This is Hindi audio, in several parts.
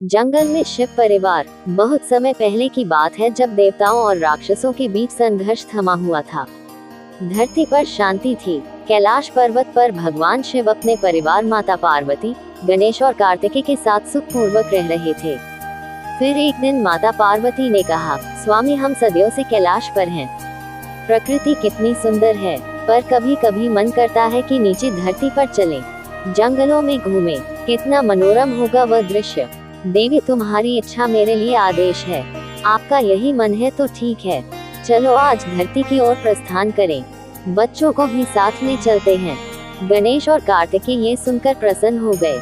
जंगल में शिव परिवार। बहुत समय पहले की बात है जब देवताओं और राक्षसों के बीच संघर्ष थमा हुआ था। धरती पर शांति थी। कैलाश पर्वत पर भगवान शिव अपने परिवार माता पार्वती, गणेश और कार्तिकेय के साथ सुखपूर्वक रह रहे थे। फिर एक दिन माता पार्वती ने कहा, स्वामी हम सदियों से कैलाश पर हैं। प्रकृति कितनी सुंदर है, पर कभी कभी मन करता है कि नीचे धरती पर चलें, जंगलों में घूमें, कितना मनोरम होगा वह दृश्य। देवी तुम्हारी इच्छा मेरे लिए आदेश है। आपका यही मन है तो ठीक है, चलो आज धरती की ओर प्रस्थान करें। बच्चों को भी साथ में चलते हैं। गणेश और कार्तिकेय ये सुनकर प्रसन्न हो गए।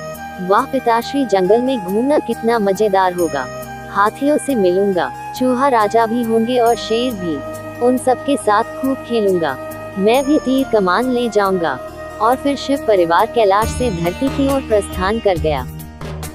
वाह पिताश्री, जंगल में घूमना कितना मजेदार होगा। हाथियों से मिलूंगा, चूहा राजा भी होंगे और शेर भी। उन सबके साथ खूब खेलूंगा। मैं भी तीर कमान ले जाऊंगा। और फिर शिव परिवार कैलाश से धरती की ओर प्रस्थान कर गया।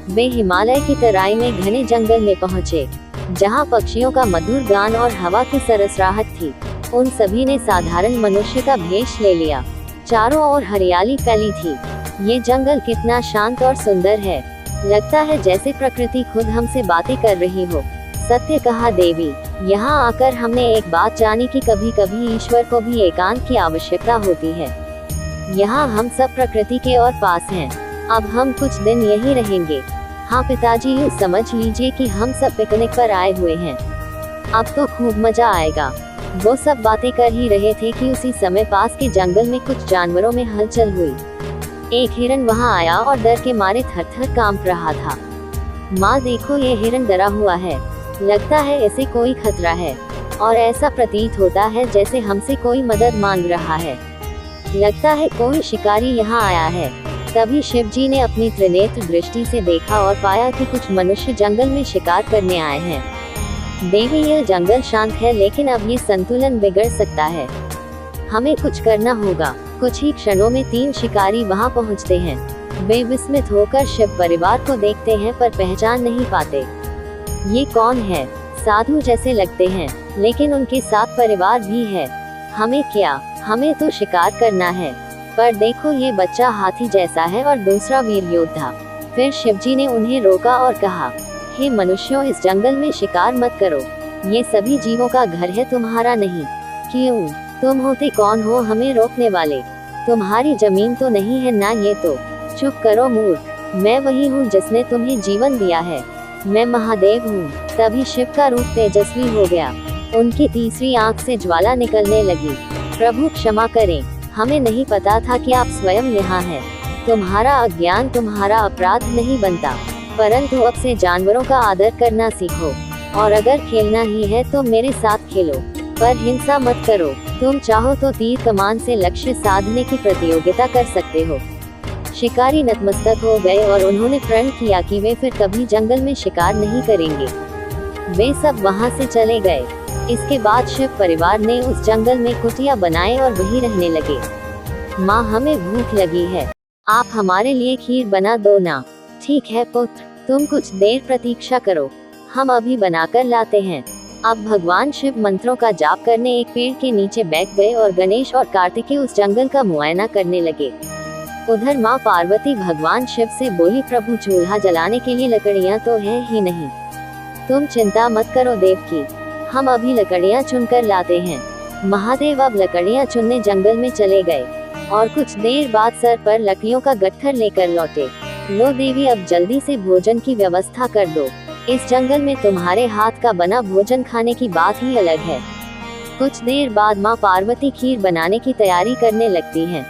वे हिमालय की तराई में घने जंगल में पहुँचे, जहाँ पक्षियों का मधुर गान और हवा की सरसराहट थी। उन सभी ने साधारण मनुष्य का भेष ले लिया। चारों ओर हरियाली फैली थी। ये जंगल कितना शांत और सुंदर है, लगता है जैसे प्रकृति खुद हमसे बातें कर रही हो। सत्य कहा देवी, यहाँ आकर हमने एक बात जानी कि कभी कभी ईश्वर को भी एकांत की आवश्यकता होती है। यहाँ हम सब प्रकृति के और पास हैं। अब हम कुछ दिन यहीं रहेंगे। हाँ पिताजी, यूँ समझ लीजिए कि हम सब पिकनिक पर आए हुए हैं। अब तो खूब मजा आएगा। वो सब बातें कर ही रहे थे कि उसी समय पास के जंगल में कुछ जानवरों में हलचल हुई। एक हिरन वहाँ आया और डर के मारे थर-थर कांप रहा था। माँ देखो, ये हिरन डरा हुआ है, लगता है इसे कोई खतरा है, और ऐसा प्रतीत होता है जैसे हमसे कोई मदद मांग रहा है। लगता है कोई शिकारी यहाँ आया है। तभी शिव जी ने अपनी त्रिनेत्र दृष्टि से देखा और पाया कि कुछ मनुष्य जंगल में शिकार करने आए हैं। देवी, यह जंगल शांत है, लेकिन अब ये संतुलन बिगड़ सकता है। हमें कुछ करना होगा। कुछ ही क्षणों में 3 शिकारी वहां पहुंचते हैं। वे विस्मित होकर शिव परिवार को देखते हैं पर पहचान नहीं पाते। ये कौन है? साधु जैसे लगते हैं, लेकिन उनके साथ परिवार भी है। हमें क्या, हमें तो शिकार करना है। पर देखो, ये बच्चा हाथी जैसा है और दूसरा वीर योद्धा। फिर शिवजी ने उन्हें रोका और कहा, हे मनुष्यों, इस जंगल में शिकार मत करो। ये सभी जीवों का घर है, तुम्हारा नहीं। क्यों? तुम होते कौन हो हमें रोकने वाले? तुम्हारी जमीन तो नहीं है ना ये तो। चुप करो मूर्ख, मैं वही हूँ जिसने तुम्हें जीवन दिया है। मैं महादेव हूँ। तभी शिव का रूप तेजस्वी हो गया। उनकी तीसरी आंख से ज्वाला निकलने लगी। प्रभु क्षमा करें, हमें नहीं पता था कि आप स्वयं यहाँ हैं। तुम्हारा अज्ञान तुम्हारा अपराध नहीं बनता, परंतु अब से जानवरों का आदर करना सीखो। और अगर खेलना ही है तो मेरे साथ खेलो, पर हिंसा मत करो। तुम चाहो तो तीर कमान से लक्ष्य साधने की प्रतियोगिता कर सकते हो। शिकारी नतमस्तक हो गए और उन्होंने प्रण किया कि वे फिर कभी जंगल में शिकार नहीं करेंगे। वे सब वहाँ से चले गए। इसके बाद शिव परिवार ने उस जंगल में कुटिया बनाए और वहीं रहने लगे। माँ, हमें भूख लगी है, आप हमारे लिए खीर बना दो ना। ठीक है पुत्र, तुम कुछ देर प्रतीक्षा करो, हम अभी बनाकर लाते हैं। अब भगवान शिव मंत्रों का जाप करने एक पेड़ के नीचे बैठ गए और गणेश और कार्तिकेय उस जंगल का मुआयना करने लगे। उधर माँ पार्वती भगवान शिव से बोली, प्रभु चूल्हा जलाने के लिए लकड़ियाँ तो है ही नहीं। तुम चिंता मत करो देवकी, हम अभी लकड़ियाँ चुनकर लाते हैं। महादेव अब लकड़ियाँ चुनने जंगल में चले गए और कुछ देर बाद सर पर लकड़ियों का गट्ठर लेकर लौटे। लो देवी, अब जल्दी से भोजन की व्यवस्था कर दो। इस जंगल में तुम्हारे हाथ का बना भोजन खाने की बात ही अलग है। कुछ देर बाद माँ पार्वती खीर बनाने की तैयारी करने लगती हैं।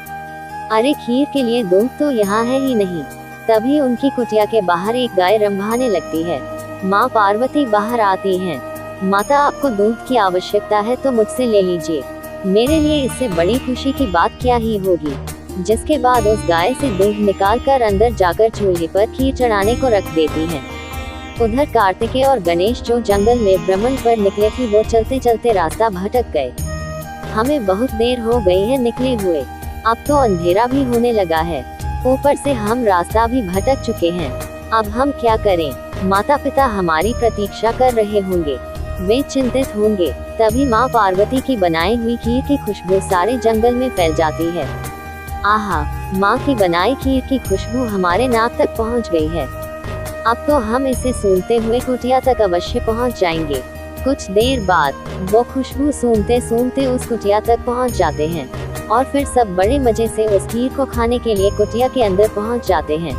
अरे खीर के लिए दूध तो यहाँ है ही नहीं। तभी उनकी कुटिया के बाहर एक गाय रंभाने लगती है। माँ पार्वती बाहर आती हैं। माता, आपको दूध की आवश्यकता है तो मुझसे ले लीजिए, मेरे लिए इससे बड़ी खुशी की बात क्या ही होगी। जिसके बाद उस गाय से दूध निकालकर अंदर जाकर चूल्हे पर खीर चढ़ाने को रख देती हैं। उधर कार्तिकेय और गणेश जो जंगल में भ्रमण पर निकले थे, वो चलते चलते रास्ता भटक गए। हमें बहुत देर हो गई है निकले हुए, अब तो अंधेरा भी होने लगा है, ऊपर से हम रास्ता भी भटक चुके हैं। अब हम क्या करें? माता पिता हमारी प्रतीक्षा कर रहे होंगे, वे चिंतित होंगे। तभी माँ पार्वती की बनाई हुई खीर की खुशबू सारे जंगल में फैल जाती है। आहा, माँ की बनाई खीर की खुशबू हमारे नाक तक पहुँच गई है। अब तो हम इसे सूंघते हुए कुटिया तक अवश्य पहुंच जाएंगे। कुछ देर बाद वो खुशबू सूंघते सूंघते उस कुटिया तक पहुंच जाते हैं और फिर सब बड़े मजे से उस खीर को खाने के लिए कुटिया के अंदर पहुंच जाते हैं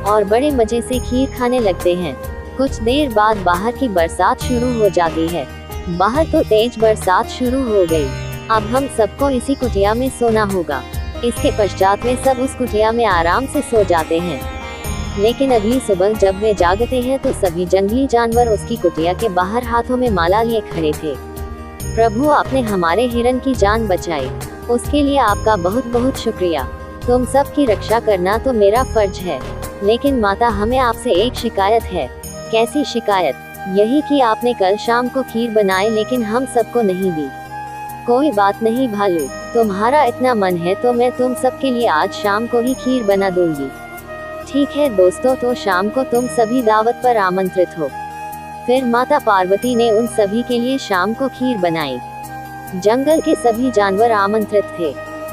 और बड़े मजे से खीर खाने लगते हैं। कुछ देर बाद बाहर की बरसात शुरू हो जाती है। बाहर तो तेज बरसात शुरू हो गई। अब हम सबको इसी कुटिया में सोना होगा। इसके पश्चात में सब उस कुटिया में आराम से सो जाते हैं। लेकिन अगली सुबह जब वे जागते हैं तो सभी जंगली जानवर उसकी कुटिया के बाहर हाथों में माला लिए खड़े थे। प्रभु, आपने हमारे हिरन की जान बचाई, उसके लिए आपका बहुत बहुत शुक्रिया। तुम सब की रक्षा करना तो मेरा फर्ज है। लेकिन माता, हमें आपसे एक शिकायत है। कैसी शिकायत? यही कि आपने कल शाम को खीर बनाई लेकिन हम सबको नहीं दी। कोई बात नहीं भालू, तुम्हारा इतना मन है तो मैं तुम सबके लिए आज शाम को ही खीर बना दूंगी। ठीक है दोस्तों, तो शाम को तुम सभी दावत पर आमंत्रित हो। फिर माता पार्वती ने उन सभी के लिए शाम को खीर बनाई। जंगल के सभी जानवर आमंत्रित थे।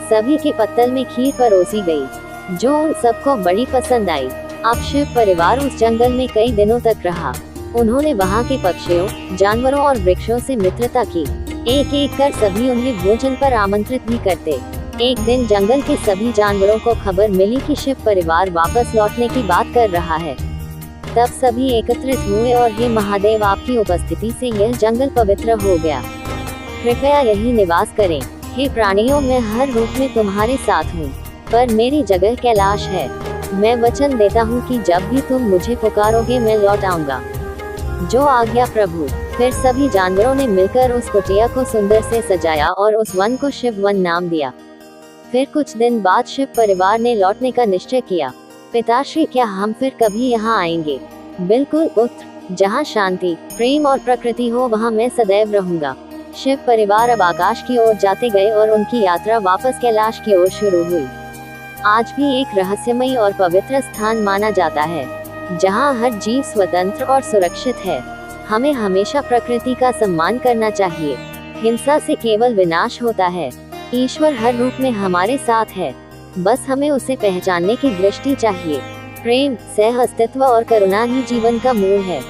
सभी के पत्तल में खीर परोसी गई जो उन सबको बड़ी पसंद आई। अब शिव परिवार उस जंगल में कई दिनों तक रहा। उन्होंने वहाँ के पक्षियों, जानवरों और वृक्षों से मित्रता की। एक एक कर सभी उन्हें भोजन पर आमंत्रित भी करते। एक दिन जंगल के सभी जानवरों को खबर मिली कि शिव परिवार वापस लौटने की बात कर रहा है। तब सभी एकत्रित हुए और हे महादेव, आपकी उपस्थिति से यह जंगल पवित्र हो गया। कृपया यही निवास करें। हे प्राणियों, मैं हर रूप में तुम्हारे साथ हूँ, पर मेरी जगह कैलाश है। मैं वचन देता हूँ कि जब भी तुम मुझे पुकारोगे मैं लौट आऊंगा। जो आज्ञा प्रभु। फिर सभी जानवरों ने मिलकर उस कुटिया को सुंदर से सजाया और उस वन को शिव वन नाम दिया। फिर कुछ दिन बाद शिव परिवार ने लौटने का निश्चय किया। पिताश्री, क्या हम फिर कभी यहाँ आएंगे? बिल्कुल पुत्र, जहाँ शांति, प्रेम और प्रकृति हो वहाँ मैं सदैव रहूंगा। शिव परिवार अब आकाश की ओर जाते गए और उनकी यात्रा वापस कैलाश की ओर शुरू हुई। आज भी एक रहस्यमयी और पवित्र स्थान माना जाता है, जहाँ हर जीव स्वतंत्र और सुरक्षित है। हमें हमेशा प्रकृति का सम्मान करना चाहिए। हिंसा से केवल विनाश होता है। ईश्वर हर रूप में हमारे साथ है, बस हमें उसे पहचानने की दृष्टि चाहिए। प्रेम, सह अस्तित्व और करुणा ही जीवन का मूल है।